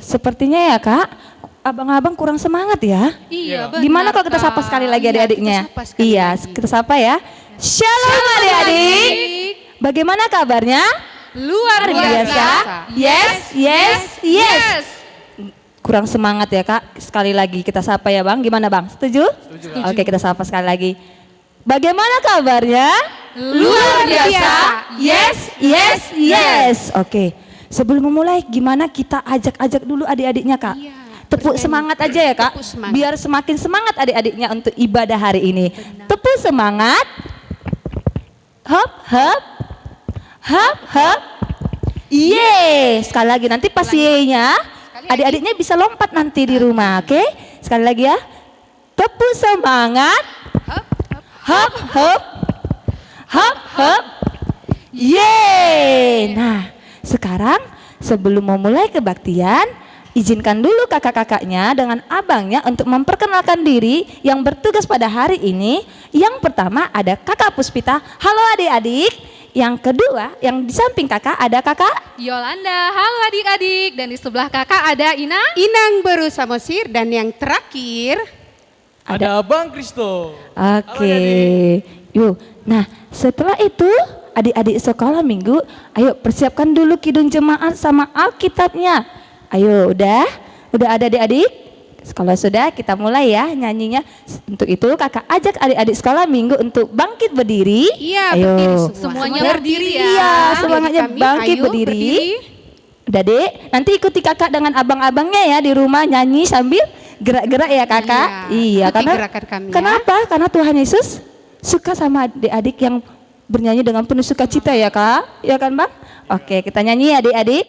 sepertinya ya Kak, abang-abang kurang semangat ya. Iya, benar. Gimana kalau kita sapa Kak. sekali lagi Iya, adik-adiknya? kita sapa sekali Iya, lagi. kita sapa ya. Shalom adik-adik. Bagaimana kabarnya? Luar biasa. Yes, yes, yes. Kurang semangat ya Kak. Sekali lagi kita sapa ya Bang. Gimana Bang? Setuju? Oke, kita sapa sekali lagi. Bagaimana kabarnya? Luar biasa. Yes, yes, yes. Oke. Sebelum memulai, gimana kita ajak-ajak dulu adik-adiknya Kak? Iya, Tepuk semangat aja ya Kak. Tepuk semangat. Biar semakin semangat adik-adiknya untuk ibadah hari ini. Tepuk semangat. Hop, hop. Hop, hop. Yeay. Sekali lagi nanti pas ye-nya adik-adiknya bisa lompat nanti di rumah, oke? Sekali lagi ya. Tepuk semangat. Hop, hop. Hop, hop. Yeay. Nah, sekarang sebelum memulai kebaktian, izinkan dulu kakak-kakaknya dengan abangnya untuk memperkenalkan diri yang bertugas pada hari ini. Yang pertama ada Kakak Puspita. Halo adik-adik. Yang kedua, yang di samping kakak ada kakak Yolanda, halo adik-adik. Dan di sebelah kakak ada Ina. Inang Baru Samosir dan yang terakhir Ada Abang Kristo. Oke. Yuk. Nah, setelah itu adik-adik sekolah minggu, ayo persiapkan dulu kidung jemaat sama Alkitabnya. Ayo, udah ada adik-adik? Kalau sudah, kita mulai ya nyanyinya. Untuk itu kakak ajak adik-adik sekolah minggu untuk bangkit berdiri. Iya, Ayo. berdiri semua. Semuanya Semua berdiri ya. Iya, semangatnya Kami, bangkit ayo berdiri. Udah dek, nanti ikuti kakak dengan abang-abangnya ya di rumah nyanyi sambil gerak-gerak ya kakak. Iya, Iya, ikuti karena gerakan kami ya. kenapa? Karena Tuhan Yesus suka sama adik-adik yang bernyanyi dengan penuh sukacita ya kak. Ya kan bang? Oke, kita nyanyi ya adik-adik.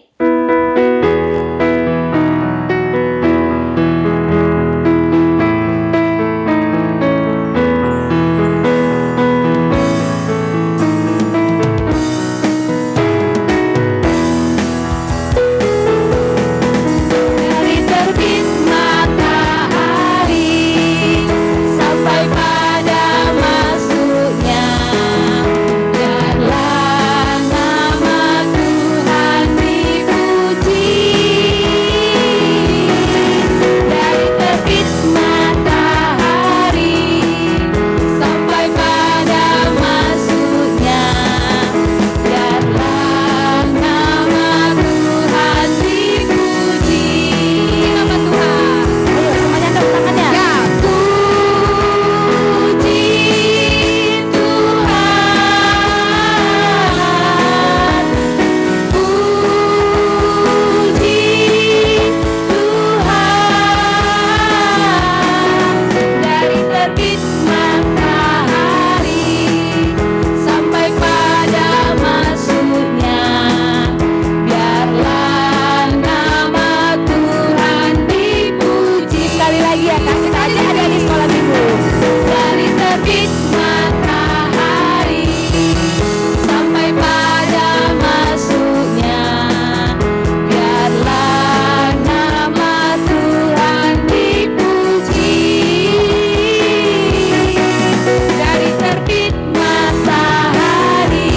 Dari terbit matahari sampai pada masuknya, biarlah nama Tuhan dipuji. Dari terbit matahari sampai pada masuknya, biarlah nama Tuhan dipuji. Nama Tuhan. Ayo semuanya tepuk tangannya. Ya. Puji Tuhan. Puji Tuhan. Dari terbit matahari sampai pada masuknya, biarlah nama Tuhan dipuji. Sekali lagi ya kak, kita ajak adik-adik sekolah minggu. Dari terbit matahari sampai pada masuknya, biarlah nama Tuhan dipuji. Dari terbit matahari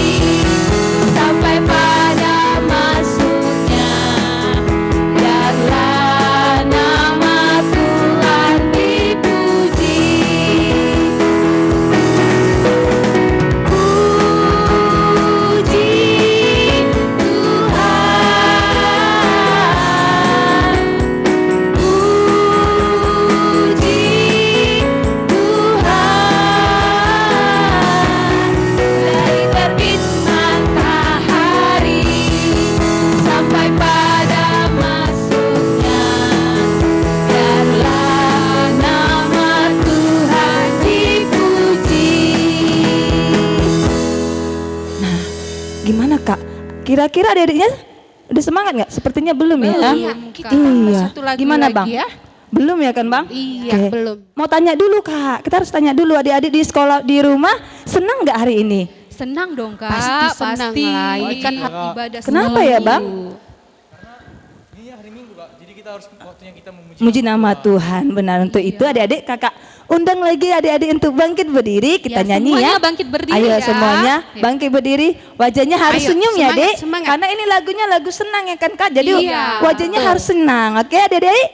sampai pada masuknya, biarlah nama Tuhan dipuji. Puji Tuhan. Puji Tuhan. Dari terbit matahari sampai pada masuknya, biarlah nama Tuhan dipuji. Nah, gimana kak? Kira-kira adik-adiknya udah semangat nggak? Sepertinya belum ya. Belum, Kak. Iya. Satu lagu Gimana lagi bang? ya. Belum ya kan bang? Iya, Oke. belum. Mau tanya dulu kak. Kita harus tanya dulu adik-adik di sekolah di rumah senang nggak hari ini? Senang dong kak. Pasti senang lah, ini kan hak ibadah Kenapa semua ya, minggu. Bang? Ini hari Minggu Kak, jadi kita harus waktunya kita memuji Muji nama Tuhan. Benar, untuk itu adik-adik kakak undang lagi adik-adik untuk bangkit berdiri. Kita Ya, nyanyi semuanya ya. bangkit berdiri Ayo ya. semuanya Ya. bangkit berdiri. Wajahnya harus Ayo, senyum ya semangat, Dek. semangat. Karena ini lagunya lagu senang ya kan Kak. Jadi Iya, wajahnya betul. harus senang. Oke adik-adik.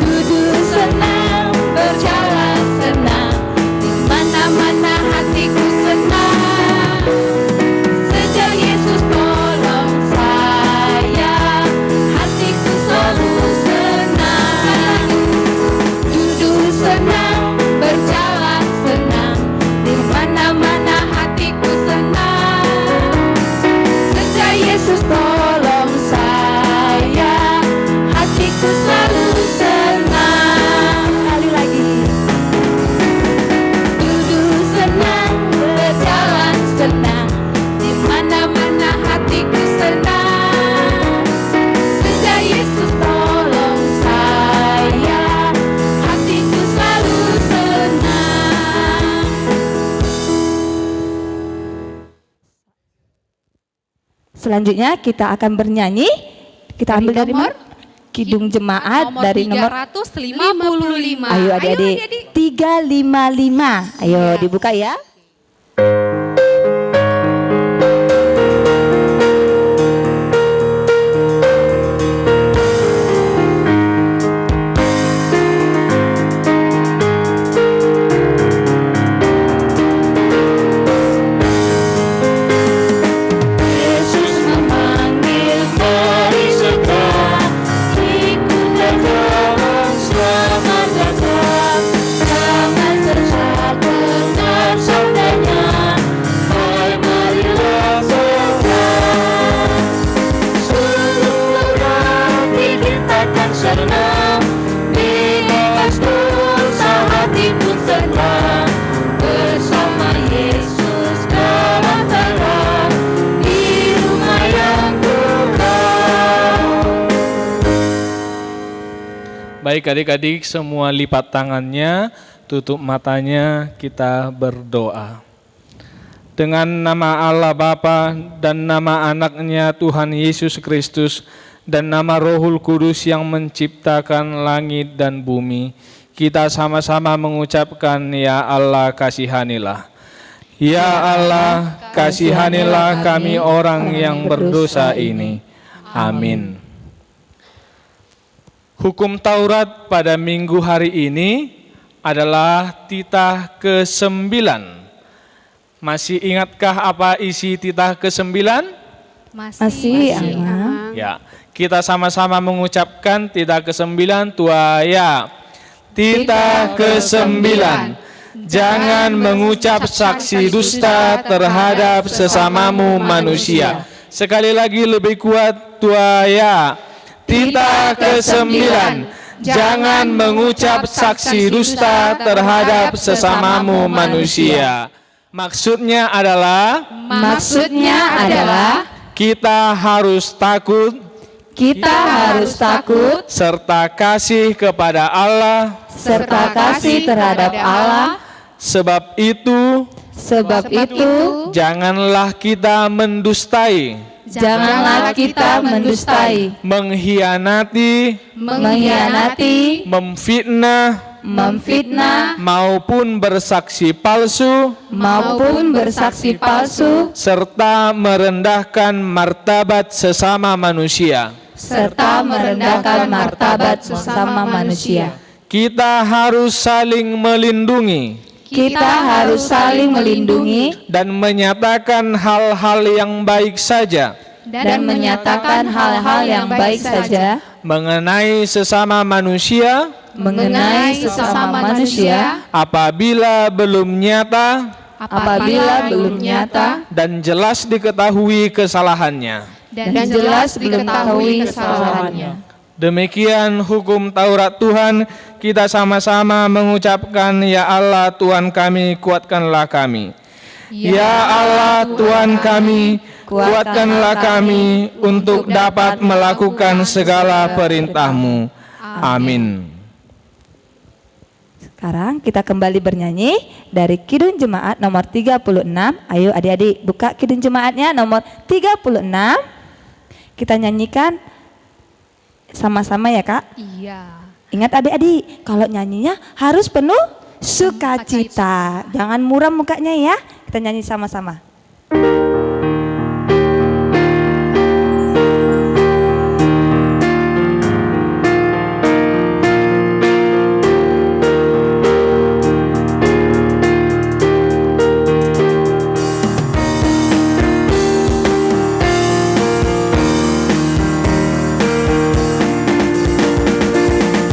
Duduk senang, berjalan senang, di mana-mana hatiku senang. Sejak Yesus tolong saya, hatiku selalu senang. Duduk senang, berjalan senang, di mana-mana hatiku senang. Sejak Yesus tolong saya, hatiku selalu senang. Kali lagi. Duduk senang, berjalan senang, di mana-mana hatiku senang. Sejak Yesus tolong saya, hatiku selalu senang. Selanjutnya kita akan bernyanyi. Kita ambil dari nomor? mana? Kidung Jemaat dari nomor 355. Ayo adik-adik, 355. Ayo dibuka ya. Yesus memanggil, mari segera ikut dan jalan selamat datang. Jangan sesat dengar sabdanya, hai marilah segera. Seluruh hati kita akan senang, bebas dosa hati pun senang. Bersama Yesus dalam terang, di rumah yang kekal. Baik adik-adik semua lipat tangannya, tutup matanya, kita berdoa. Dengan nama Allah Bapa dan nama anaknya Tuhan Yesus Kristus dan nama Rohul Kudus yang menciptakan langit dan bumi, kita sama-sama mengucapkan ya Allah kasihanilah. Ya Allah kasihanilah kami orang yang berdosa ini. Amin. Hukum Taurat pada minggu hari ini adalah titah ke-9. Masih ingatkah apa isi titah ke-9? Masih Amang. Ya, kita sama-sama mengucapkan titah ke-9 tuaya. Titah ke-9. Jangan mengucap saksi dusta terhadap sesamamu manusia. Sekali lagi lebih kuat tuaya. Titah ke-9. Jangan mengucap saksi dusta terhadap sesamamu manusia. Maksudnya adalah kita harus takut kita harus takut serta kasih kepada Allah. serta kasih terhadap Allah. Sebab itu Sebab itu janganlah kita mendustai, janganlah kita mendustai, mengkhianati, memfitnah, maupun bersaksi palsu, serta merendahkan martabat sesama manusia. Kita harus saling melindungi dan menyatakan hal-hal yang baik saja mengenai sesama manusia apabila belum nyata dan jelas diketahui kesalahannya. Demikian hukum Taurat Tuhan, kita sama-sama mengucapkan ya Allah Tuhan kami, kuatkanlah kami. Ya Allah Tuhan kami, kuatkanlah kami untuk dapat melakukan segala perintah-Mu. Amin. Sekarang kita kembali bernyanyi dari Kidung Jemaat nomor 36. Ayo adik-adik buka Kidung Jemaatnya nomor 36. Kita nyanyikan sama-sama ya Kak. Iya. Ingat adik-adik, kalau nyanyinya harus penuh sukacita. Jangan muram mukanya ya. Kita nyanyi sama-sama.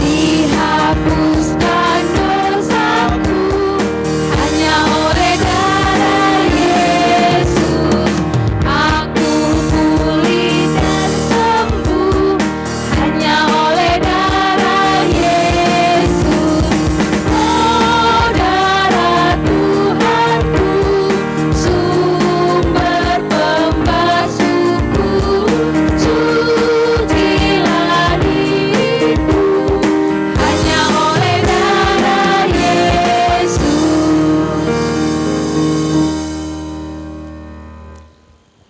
Dihapuskan dosaku hanya oleh darah Yesus. Aku pulih dan sembuh hanya oleh darah Yesus. Oh darah Tuhanku, sumber pembasuhku, sucilah diriku hanya oleh darah Yesus.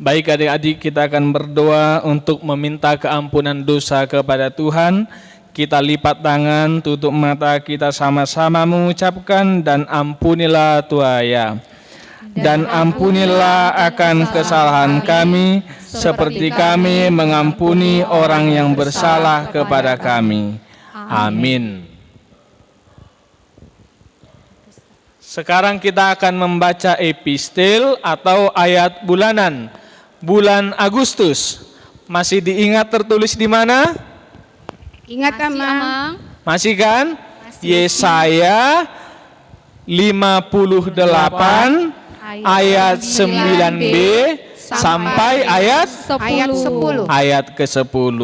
Baik adik-adik, kita akan berdoa untuk meminta keampunan dosa kepada Tuhan. Kita lipat tangan, tutup mata, kita sama-sama mengucapkan, dan ampunilah Tuhan. Dan ampunilah akan kesalahan kami, seperti kami mengampuni orang yang bersalah kepada kami. Amin. Sekarang kita akan membaca epistel atau ayat bulanan. Bulan Agustus. Masih diingat tertulis di mana? Ingat Masih, Amang. Amang? Masih kan? Yesaya 58 ayat 9b sampai ayat Ayat 10. ayat ke-10.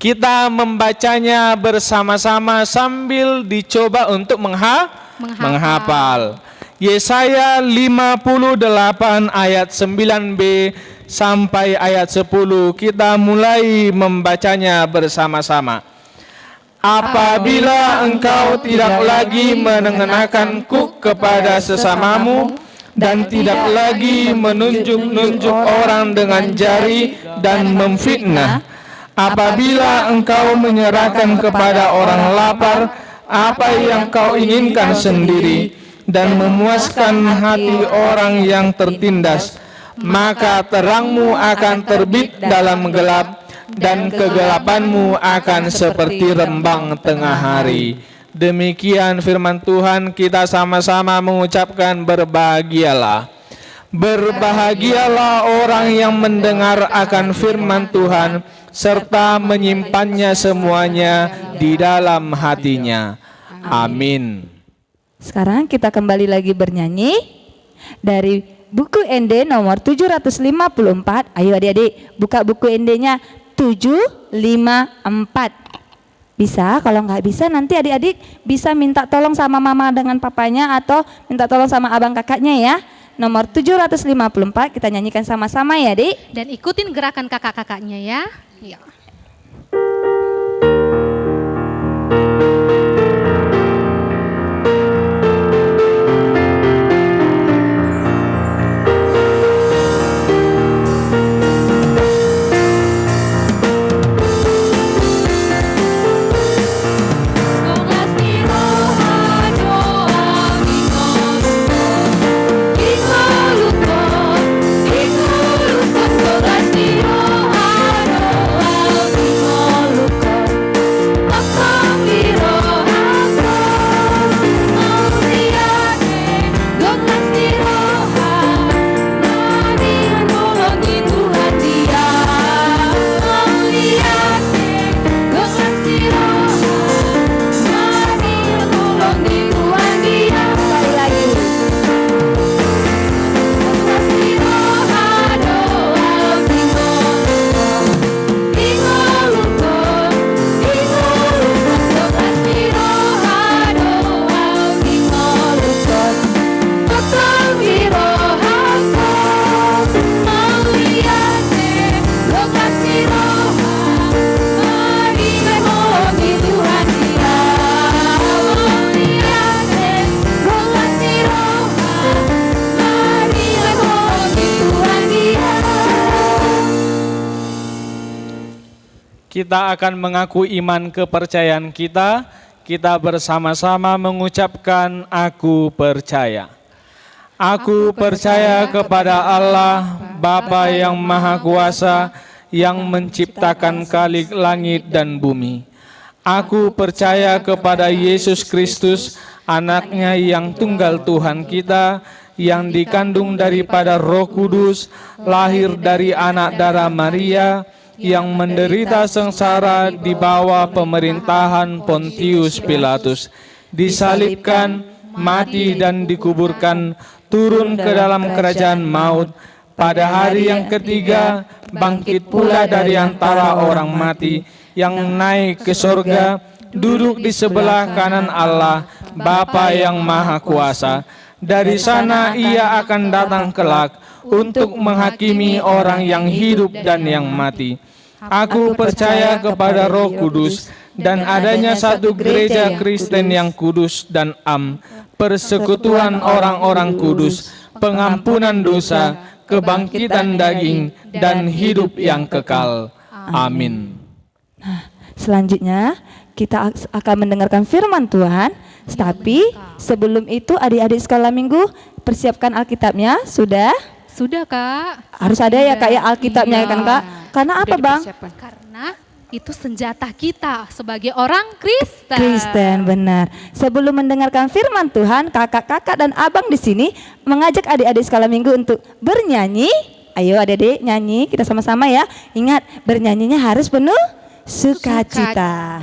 Kita membacanya bersama-sama sambil dicoba untuk menghafal. Yesaya 58 ayat 9b sampai ayat 10. Kita mulai membacanya bersama-sama. Apabila engkau tidak lagi mengenakan kuk kepada sesamamu dan tidak lagi menunjuk-nunjuk orang dengan jari dan memfitnah, apabila engkau menyerahkan kepada orang lapar apa yang kau inginkan sendiri dan memuaskan hati orang yang tertindas, maka terangmu akan terbit dalam gelap dan kegelapanmu akan seperti rembang tengah hari. Demikian firman Tuhan, kita sama-sama mengucapkan berbahagialah. Berbahagialah orang yang mendengar akan firman Tuhan serta menyimpannya semuanya di dalam hatinya. Amin. Sekarang kita kembali lagi bernyanyi dari buku ND nomor 754. Ayo adik-adik buka buku ND-nya 754. Bisa, kalau nggak bisa nanti adik-adik bisa minta tolong sama mama dengan papanya atau minta tolong sama abang kakaknya ya. Nomor 754 kita nyanyikan sama-sama ya, Dik. Dan ikutin gerakan kakak-kakaknya ya. Iya. kita akan mengaku iman kepercayaan kita. Kita bersama-sama mengucapkan aku percaya. Aku percaya kepada Allah, Bapa yang Maha Kuasa, yang menciptakan kalik langit dan bumi. Aku percaya kepada Yesus Kristus, anaknya yang tunggal Tuhan kita, yang dikandung daripada Roh Kudus, lahir dari anak darah Maria, yang menderita sengsara di bawah pemerintahan Pontius Pilatus, disalibkan, mati dan dikuburkan, turun ke dalam kerajaan maut, pada hari yang ketiga bangkit pula dari antara orang mati, yang naik ke sorga, duduk di sebelah kanan Allah, Bapa yang Maha Kuasa. Dari sana ia akan datang kelak untuk menghakimi orang yang hidup dan yang mati. Aku percaya kepada Roh Kudus dan adanya satu gereja Kristen yang kudus dan persekutuan orang-orang kudus, pengampunan dosa, kebangkitan daging, dan hidup yang kekal. Amin. Nah, selanjutnya kita akan mendengarkan firman Tuhan. Tapi sebelum itu adik-adik sekolah minggu persiapkan Alkitabnya. Sudah? Sudah, Kak. Harus ada ya Kak ya Alkitabnya kan Kak? Karena apa Bang? Karena itu senjata kita sebagai orang Kristen. Kristen, benar. Sebelum mendengarkan firman Tuhan, kakak-kakak dan abang di sini mengajak adik-adik sekolah minggu untuk bernyanyi. Ayo adik-adik nyanyi, kita sama-sama ya. Ingat, bernyanyinya harus penuh sukacita.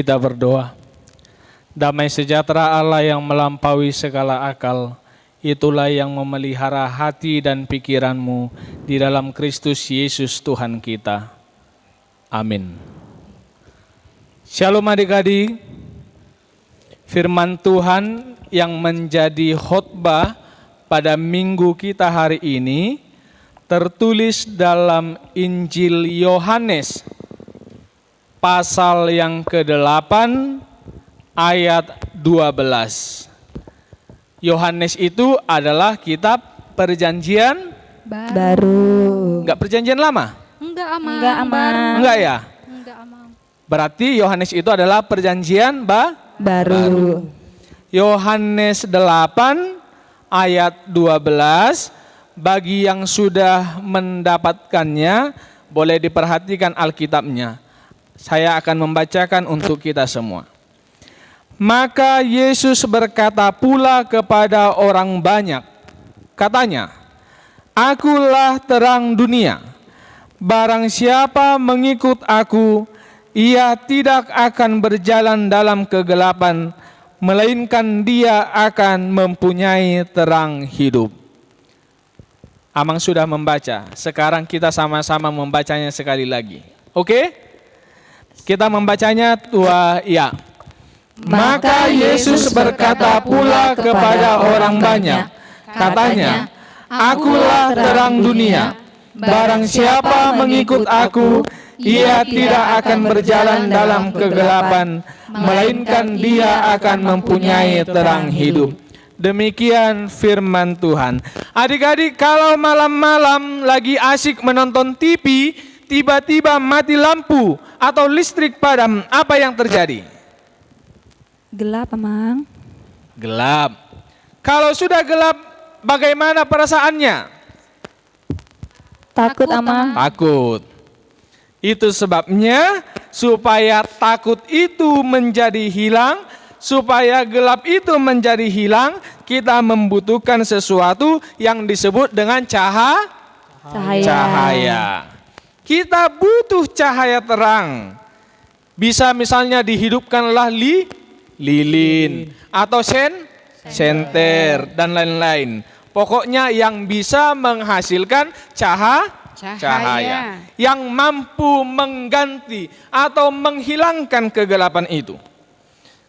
Kita berdoa. Damai sejahtera Allah yang melampaui segala akal, itulah yang memelihara hati dan pikiranmu di dalam Kristus Yesus Tuhan kita. Amin. Shalom adik-adik. Firman Tuhan yang menjadi khotbah pada minggu kita hari ini tertulis dalam Injil Yohanes pasal yang ke-8 ayat 12. Yohanes itu adalah kitab perjanjian baru. Enggak perjanjian lama? Enggak aman. Enggak aman. Enggak ya? Enggak aman. Berarti Yohanes itu adalah perjanjian baru. Yohanes 8 ayat 12, bagi yang sudah mendapatkannya boleh diperhatikan Alkitabnya. Saya akan membacakan untuk kita semua. Maka Yesus berkata pula kepada orang banyak, katanya, Akulah terang dunia. Barang siapa mengikut aku, ia tidak akan berjalan dalam kegelapan, melainkan dia akan mempunyai terang hidup. Amang sudah membaca, sekarang kita sama-sama membacanya sekali lagi. Oke? Kita membacanya ya. Maka Yesus berkata pula kepada orang banyak, katanya, Akulah terang dunia. Barang siapa mengikut aku, ia tidak akan berjalan dalam kegelapan, melainkan dia akan mempunyai terang hidup. Demikian firman Tuhan. Adik-adik, kalau malam-malam lagi asik menonton TV, tiba-tiba mati lampu atau listrik padam, apa yang terjadi? Gelap, Amang. Gelap. Kalau sudah gelap, bagaimana perasaannya? Takut, Takut, Amang. Takut. Itu sebabnya supaya takut itu menjadi hilang, supaya gelap itu menjadi hilang, kita membutuhkan sesuatu yang disebut dengan cahaya. Kita butuh cahaya terang. Bisa misalnya dihidupkanlah lilin atau senter dan lain-lain. Pokoknya yang bisa menghasilkan cahaya yang mampu mengganti atau menghilangkan kegelapan itu.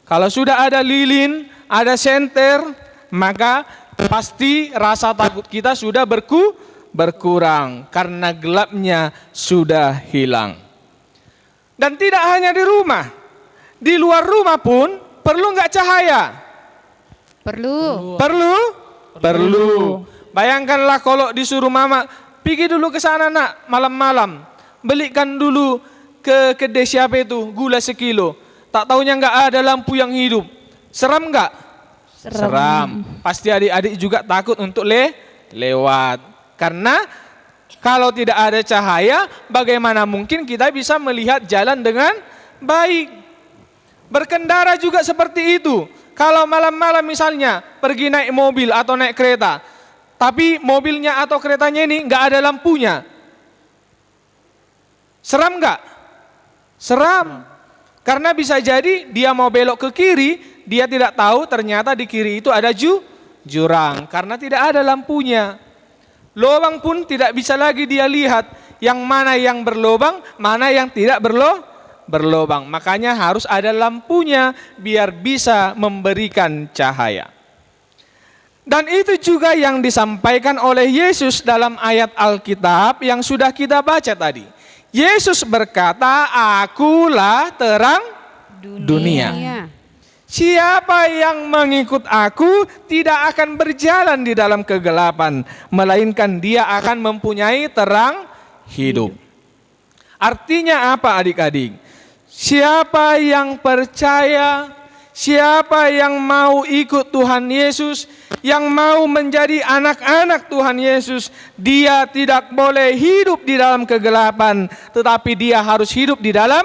Kalau sudah ada lilin, ada senter, maka pasti rasa takut kita sudah berkurang karena gelapnya sudah hilang. Dan tidak hanya di rumah, di luar rumah pun perlu nggak cahaya? Perlu. Perlu. Bayangkanlah kalau disuruh mama, pergi dulu ke sana nak, malam-malam. Belikan dulu ke kedai siapa itu, gula sekilo. Tak taunya nggak ada lampu yang hidup. Seram nggak? Seram. Pasti adik-adik juga takut untuk lewat. Karena kalau tidak ada cahaya, bagaimana mungkin kita bisa melihat jalan dengan baik? Berkendara juga seperti itu. Kalau malam-malam misalnya pergi naik mobil atau naik kereta, tapi mobilnya atau keretanya ini nggak ada lampunya, seram nggak? Seram. Karena bisa jadi dia mau belok ke kiri, dia tidak tahu ternyata di kiri itu ada jurang karena tidak ada lampunya. Lubang pun tidak bisa lagi dia lihat yang mana yang berlubang, mana yang tidak berlubang. Makanya harus ada lampunya biar bisa memberikan cahaya. Dan itu juga yang disampaikan oleh Yesus dalam ayat Alkitab yang sudah kita baca tadi. Yesus berkata, "Akulah terang dunia. Siapa yang mengikut aku tidak akan berjalan di dalam kegelapan, melainkan dia akan mempunyai terang hidup." Artinya apa adik-adik? Siapa yang percaya, siapa yang mau ikut Tuhan Yesus, yang mau menjadi anak-anak Tuhan Yesus, dia tidak boleh hidup di dalam kegelapan, tetapi dia harus hidup di dalam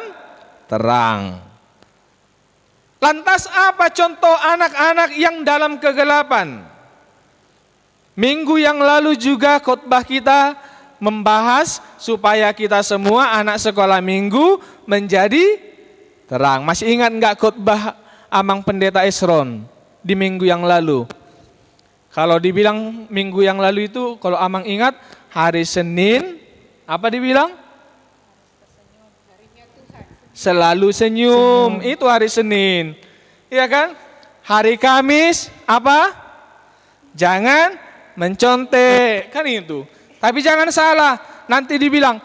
terang. Lantas apa contoh anak-anak yang dalam kegelapan? Minggu yang lalu juga khotbah kita membahas supaya kita semua anak sekolah minggu menjadi terang. Masih ingat enggak khotbah Amang Pendeta Esron di minggu yang lalu? Kalau dibilang minggu yang lalu itu, kalau Amang ingat, hari Senin, apa dibilang? Selalu senyum. Itu hari Senin. Iya kan? Hari Kamis, apa? Jangan mencontek. Kan itu. Tapi jangan salah, nanti dibilang,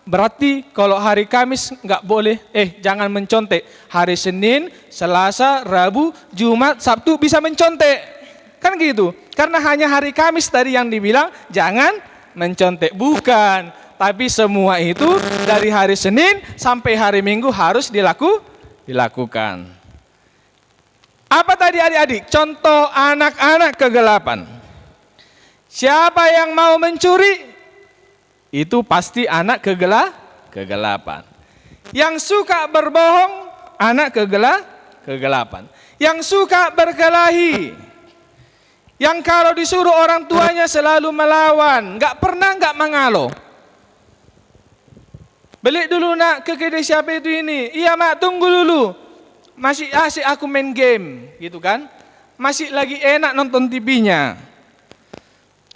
berarti kalau hari Kamis nggak boleh, jangan mencontek. Hari Senin, Selasa, Rabu, Jumat, Sabtu bisa mencontek. Kan gitu. Karena hanya hari Kamis tadi yang dibilang jangan mencontek. Bukan. Tapi semua itu dari hari Senin sampai hari Minggu harus dilakukan. Apa tadi adik-adik? Contoh anak-anak kegelapan. Siapa yang mau mencuri? Itu pasti anak kegelapan. Yang suka berbohong, anak kegelapan. Yang suka berkelahi, yang kalau disuruh orang tuanya selalu melawan, nggak pernah nggak mengalah. Beli dulu nak ke kedai siapa itu ini. Iya mak, tunggu dulu. Masih asik aku main game, gitu kan? Masih lagi enak nonton TV-nya.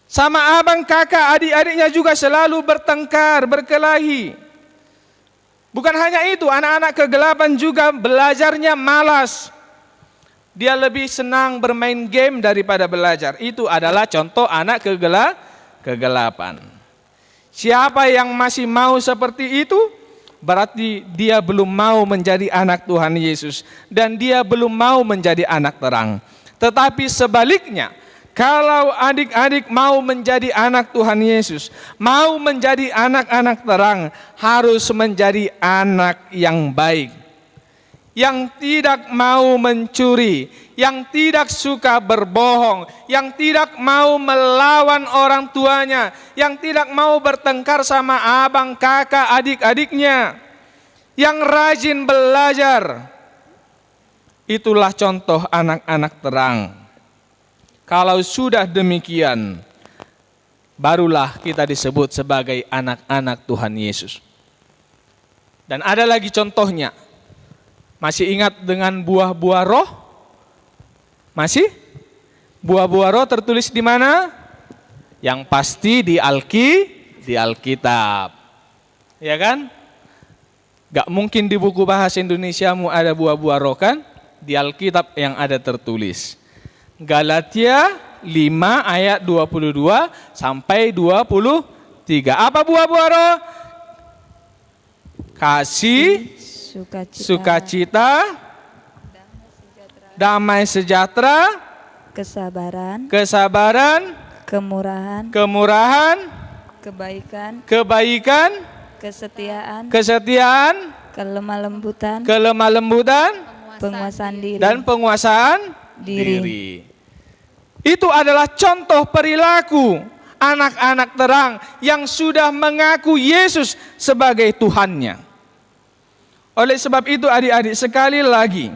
Sama abang kakak adik-adiknya juga selalu bertengkar, berkelahi. Bukan hanya itu, anak-anak kegelapan juga belajarnya malas. Dia lebih senang bermain game daripada belajar. Itu adalah contoh anak kegelapan. Siapa yang masih mau seperti itu, berarti dia belum mau menjadi anak Tuhan Yesus. Dan dia belum mau menjadi anak terang. Tetapi sebaliknya, kalau adik-adik mau menjadi anak Tuhan Yesus, mau menjadi anak-anak terang, harus menjadi anak yang baik, yang tidak mau mencuri, yang tidak suka berbohong, yang tidak mau melawan orang tuanya, yang tidak mau bertengkar sama abang, kakak, adik-adiknya, yang rajin belajar. Itulah contoh anak-anak terang. Kalau sudah demikian, barulah kita disebut sebagai anak-anak Tuhan Yesus. Dan ada lagi contohnya. Masih ingat dengan buah-buah roh? Masih? Buah-buah roh tertulis di mana? Yang pasti di Alkitab. Ya kan? Gak mungkin di buku bahasa Indonesiamu ada buah-buah roh kan? Di Alkitab yang ada tertulis. Galatia 5 ayat 22 sampai 23. Apa buah-buah roh? Kasih, sukacita, damai sejahtera, kesabaran, kemurahan, kebaikan, kesetiaan, kelemah lembutan, dan penguasaan diri. Itu adalah contoh perilaku anak-anak terang yang sudah mengaku Yesus sebagai Tuhannya. Oleh sebab itu adik-adik, sekali lagi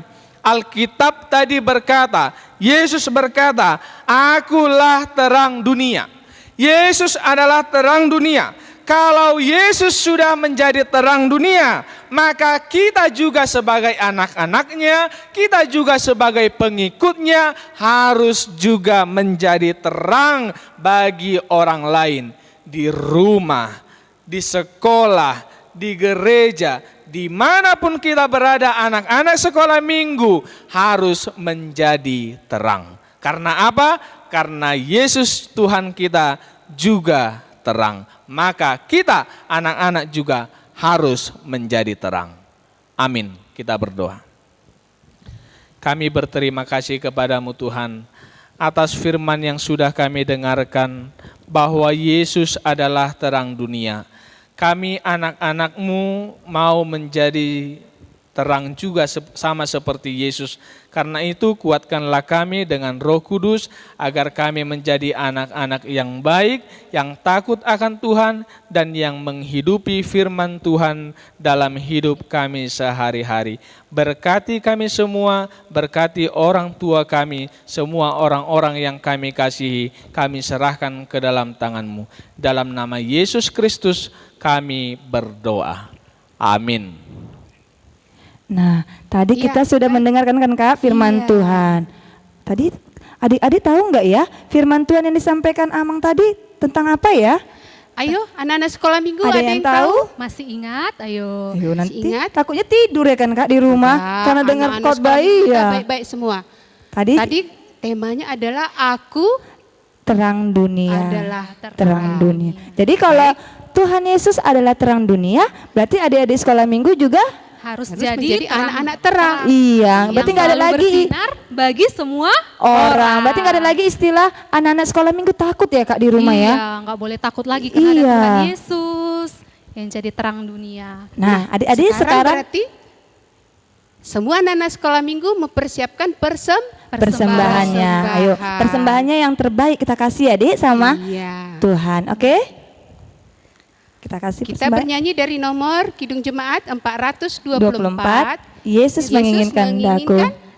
Alkitab tadi berkata, Yesus berkata, akulah terang dunia. Yesus adalah terang dunia. Kalau Yesus sudah menjadi terang dunia, maka kita juga sebagai anak-anaknya, kita juga sebagai pengikutnya harus juga menjadi terang bagi orang lain. Di rumah, di sekolah, di gereja, dimanapun kita berada, anak-anak sekolah minggu harus menjadi terang. Karena apa? Karena Yesus Tuhan kita juga terang. Maka kita anak-anak juga harus menjadi terang. Amin. Kita berdoa. Kami berterima kasih kepadamu Tuhan atas firman yang sudah kami dengarkan bahwa Yesus adalah terang dunia. Kami anak-anak-Mu mau menjadi terang juga sama seperti Yesus. Karena itu kuatkanlah kami dengan Roh Kudus agar kami menjadi anak-anak yang baik, yang takut akan Tuhan dan yang menghidupi firman Tuhan dalam hidup kami sehari-hari. Berkati kami semua, berkati orang tua kami, semua orang-orang yang kami kasihi, kami serahkan ke dalam tangan-Mu. Dalam nama Yesus Kristus kami berdoa. Amin. Nah, tadi kita sudah mendengarkan kan Kak firman Tuhan. Tadi adik-adik tahu nggak ya firman Tuhan yang disampaikan Amang tadi tentang apa ya? Ayo, anak-anak sekolah minggu Ada yang tahu? Masih ingat? Ayo. Ayo nanti ingat? takutnya tidur ya kan Kak di rumah karena dengar anak-anak khotbah sekolah minggu ya. Baik-baik semua. Tadi Temanya adalah aku terang dunia. adalah Terang dunia. Jadi kalau Tuhan Yesus adalah terang dunia, berarti adik-adik sekolah minggu juga Harus menjadi jadi anak-anak terang. iya, berarti nggak ada selalu lagi bersinar bagi semua orang. Berarti nggak ada lagi istilah anak-anak sekolah minggu takut ya Kak di rumah ya. Iya, nggak boleh takut lagi karena ada Iya. Tuhan Yesus yang jadi terang dunia. Nah, adik-adik sekarang berarti semua anak-anak sekolah minggu mempersiapkan persembahannya. Ayo, persembahannya yang terbaik kita kasih ya, Dik, sama Iya. Tuhan. Oke? Kita kasih Kita persembahan. bernyanyi dari nomor Kidung Jemaat 424. 24. Yesus menginginkan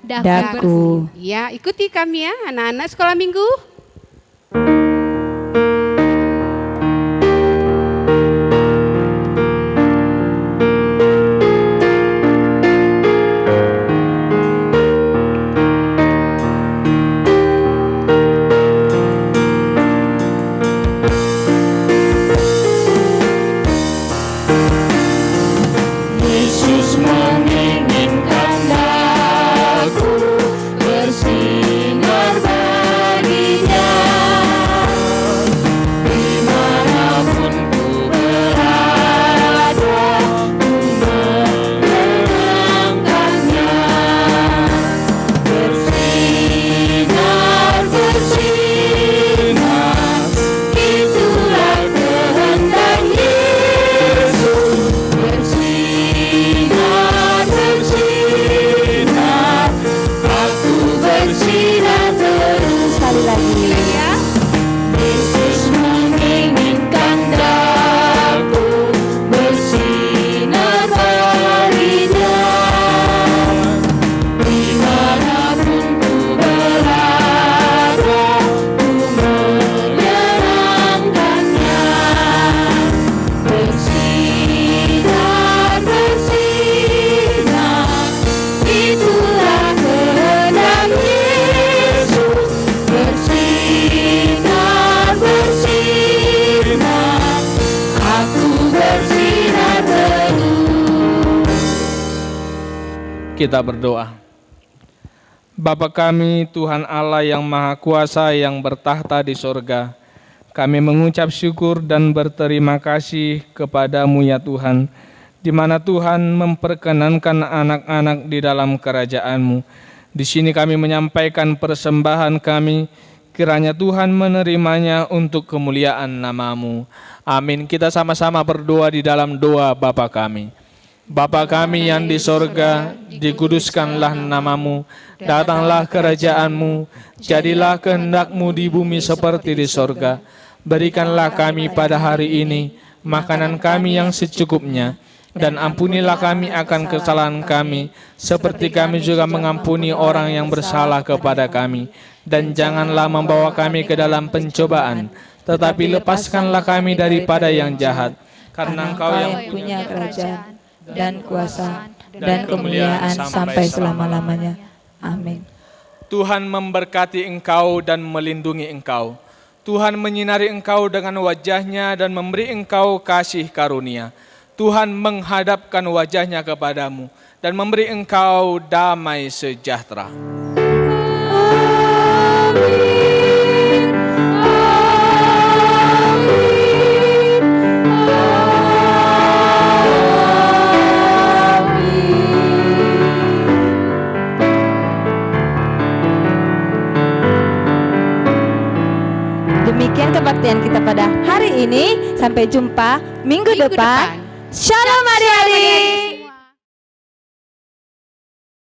daku. Ya, ikuti kami ya anak-anak sekolah minggu. Yesus menginginkan daku bersinar baginya. Kita berdoa. Bapa kami, Tuhan Allah yang Maha Kuasa yang bertahta di sorga, kami mengucap syukur dan berterima kasih kepadamu ya Tuhan, di mana Tuhan memperkenankan anak-anak di dalam kerajaan-Mu. Di sini kami menyampaikan persembahan kami, kiranya Tuhan menerimanya untuk kemuliaan nama-Mu. Amin. Kita sama-sama berdoa di dalam doa Bapa kami. Bapa kami yang di sorga, dikuduskanlah nama-Mu, datanglah kerajaan-Mu, jadilah kehendak-Mu di bumi seperti di sorga. Berikanlah kami pada hari ini makanan kami yang secukupnya, dan ampunilah kami akan kesalahan kami, seperti kami juga mengampuni orang yang bersalah kepada kami. Dan janganlah membawa kami ke dalam pencobaan, tetapi lepaskanlah kami daripada yang jahat, karena Engkau yang punya kerajaan dan kuasa dan kemuliaan sampai selama-lamanya. Amin. Tuhan memberkati engkau dan melindungi engkau. Tuhan menyinari engkau dengan wajah-Nya dan memberi engkau kasih karunia. Tuhan menghadapkan wajah-Nya kepadamu dan memberi engkau damai sejahtera. Demikian kebaktian kita pada hari ini. Sampai jumpa minggu depan. Shalom adik-adik.